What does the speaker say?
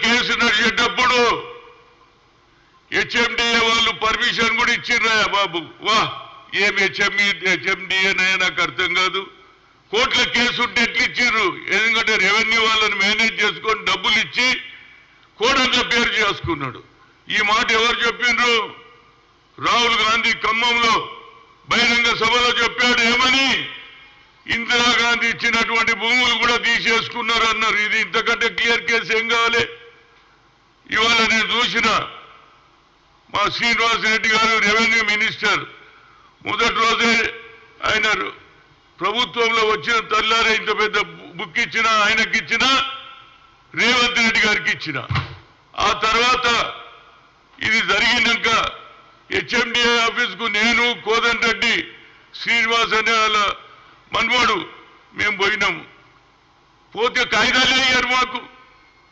Case నడిచేటప్పుడు HMDA వాళ్ళు permission కూడా ఇచ్చిర్రా బాబు. వా ఏం హెచ్ఎండిఏనయ్యా నాకు అర్థం కాదు. కోర్టుల కేసు ఉంటే ఎట్లు ఇచ్చిర్రు? ఎందుకంటే రెవెన్యూ వాళ్ళని మేనేజ్ చేసుకొని డబ్బులు ఇచ్చి కోడంగా పేరు చేసుకున్నాడు. ఈ మాట ఎవరు చెప్పిండ్రు? రాహుల్ గాంధీ ఖమ్మంలో బహిరంగ సభలో చెప్పాడు. ఏమని? ఇందిరాగాంధీ ఇచ్చినటువంటి భూములు కూడా తీసేసుకున్నారు అన్నారు. ఇది ఇంతకంటే క్లియర్ కేసు ఏం కావాలి? ఇవాళ నేను చూసిన మా శ్రీనివాసరెడ్డి గారు రెవెన్యూ మినిస్టర్ మొదటి రోజే ఆయన ప్రభుత్వంలో వచ్చిన తెల్లారే ఇంత పెద్ద బుక్ ఇచ్చిన ఆయనకి ఇచ్చిన, రేవంత్ రెడ్డి గారికి ఇచ్చిన. ఆ తర్వాత ఇది జరిగినాక హెచ్ఎండిఏ ఆఫీస్కు నేను, కోదండ రెడ్డి, శ్రీనివాస్ అనే వాళ్ళ మనవాడు మేము పోయినాము. పోతే కాగితాలే అయ్యారు మాకు.